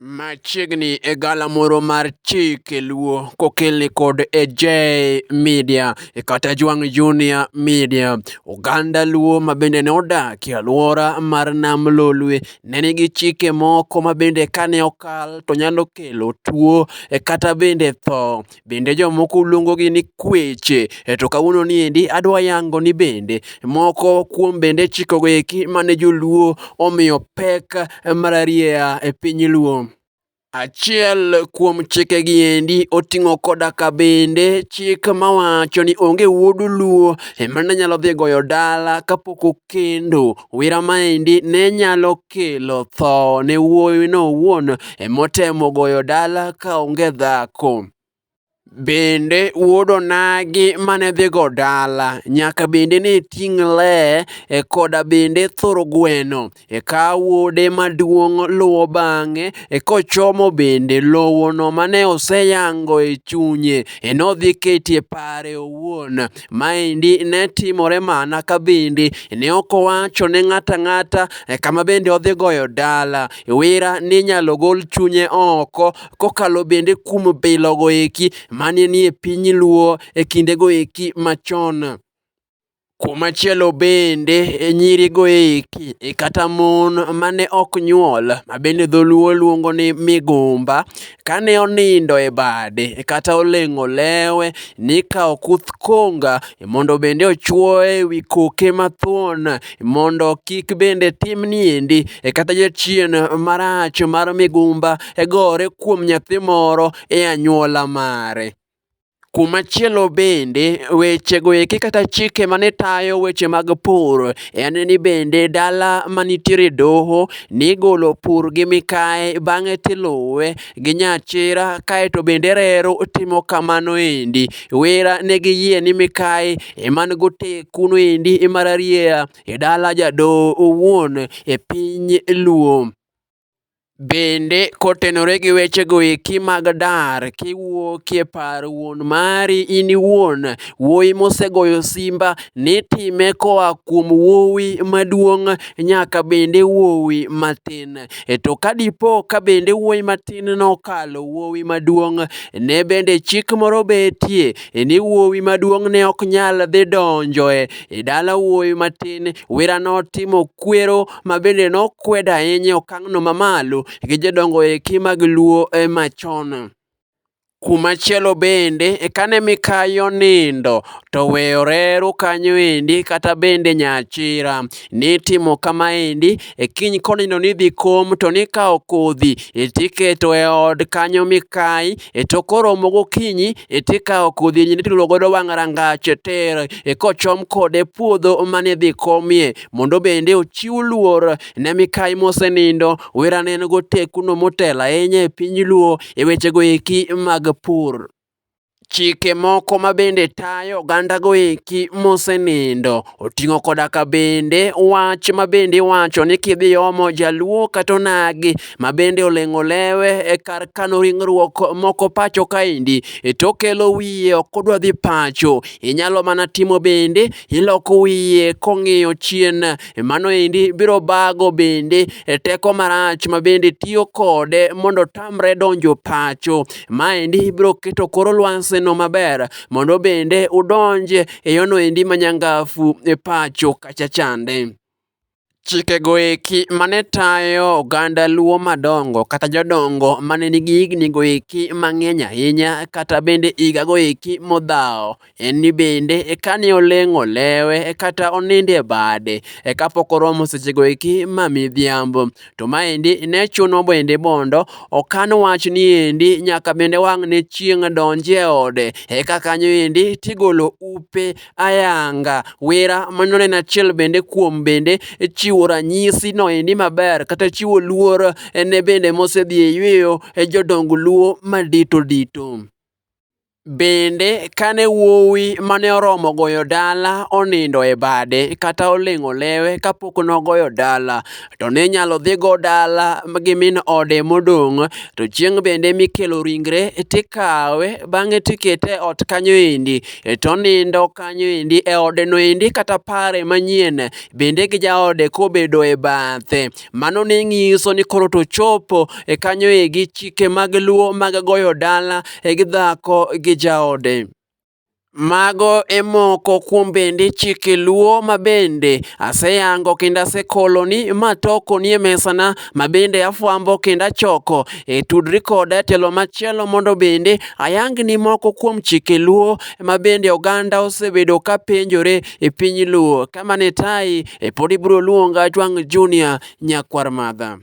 Machiegni e galamoro mar chike luo kokelni kod AJ Media kata Jwang Junior Media. Oganda luo mabende ne odak e aluora mar nam Lolwe ne nigi chike moko mabende kane okal to nyalo kelo tuo kata bende tho. Bende jomoko luongogi ni kweche. To kawuono ni endi adwa yango ni bende moko kuom bende chikego eki mane joluo omiyo pek mararieya e piny luo. Achiel kuom chikegi endi oting'o koda ka bende chik mawacho ni onge wuod luo mane nyalo dhi goyo dala kapok okendo. Wera maendi ne nyalo kelo tho ne wuowino owuon motemo goyo dala ka onge dhako. Bende wuod onagi mane dhi go dala nyaka bende ne ting' le koda bende thor gweno. Ka wuode maduong' luwo bang'e kochomo bende lowono mane oseyango e chunye nodhi ketie pare owuon. Maendi ne timore mana ka bende ne ok owacho ne ng'ato ang'ata kama bende odhi goyo dala. Wera ni nyalo gol chunye oko kokalo bende kuom bilogo eki mane nie piny luo e kindego eki machon. Kumachielo bende nyirigo eki kata mon mane ok nyuol mabende dholuo luongo ni migumba kane onindo e bade kata oleng'o lewe nikawo kuth konga mondo bende ochuoye e wi koke mathuon mondo kik bende timni endi kata jachien marach mar migumba gore kuom nyathi moro e anyuola mare. Kumachielo bende wechego eki kata chike mane tayo weche mag pur en ni bende dala manitiere doho nigolo pur gi mikae bang'e tiluwe gi nyachira kaeto bende reru timo kamano endi. Wera ne giyie ni mikae man goteku endi mararieya e dala jadoho owuon e piny luo. Bende kotenore gi wechego eki mag dar kiwuokie par wuon mari in iwuon wuoyi mosegoyo simba nitime koa kuom wuowi maduong' nyaka bende wuowi matin. To kadipo ka bende wuoyi matin nokalo wuowi maduong' ne bende chik moro betie ni wuowi maduong' ne ok nyal dhi donjo e dala wuoyi matin. Wera notimo kwero mabende nokwedo ahinya okang'no mamalo gi jodongo eki mag luo machon. Kumachielo bende kane mikayi onindo to weyo reru kanyo endi kata bende nyachira nitimo kamaendi kiny konindo nidhi kom to nikawo kodhi tiketo e od kanyo mikayi to koromo gokinyi tikawo kodhi titulo godo wang' rangach tir kochom kode puodho mane dhi komie mondo bende ochiw luor ne mikayi mosenindo. Wera ne en gotekuno motelo ahinya e piny luo e wechego eki mag pur. Chike moko mabende tayo ogandago eki mosenindo oting'o koda ka bende wach mabende iwacho ni kidhi omo jaluo kata onagi mabende oleng'o lewe kar kano ringruok moko pacho kaendi tokelo wiye ok odwa dhi pacho, inyalo mana timo bende iloko wiye kong'iyo chien. Mano endi biro bago bende teko marach mabende tiyo kode mondo otamre donjo pacho. Maendi biro keto kor lwasi no maber mondo bende udonje e yono endi manyangafu e pacho kacha chande. Chikego eki mane tayo oganda luo madongo kata jodongo mane nigi hignigo eki mang'eny ahinya kata bende higago eki modhawo en ni bende kane oleng'o lewe kata onindo e bade kapok oromo sechego eki ma midhiambo to maendi ne chuno bende mondo okan wach ni endi nyaka bende wang' ne chieng' donje e ode eka kanyo endi tigolo upe ayanga. Wera mano en achiel bende kuom bende chiwo ranyisi no endi maber kata chiwo luor ne bende mosedhi e yweyo jodong luo madito dito. Bende kane wuowi mane oromo goyo dala onindo e bade kata oleng'o lewe kapok nogoyo dala, to ne nyalo dhi go dala gi min ode modong', to chieng' bende mikelo ringre tikawe bang'e tikete e ot kanyo endi, tonindo kanyo endi e odeno endi kata pare manyien bende gi jaode kobedo e bathe. Mano ne ng'iso ni koro to chopo kanyo gi chike mag luo mag goyo dala gi dhako gi jaode. Mago e moko kuom bende chike luo ma bende aseyango kendo asekoloni matokoni e mesana, ma bende afuambo kendo achoko tudri koda telo machielo mondo bende ayangni moko kuom chike luo ma bende oganda osebedo ka penjore e piny luo. Kamane tayi pod ibiro luonga Jwang' Junior Nyakwar Madha.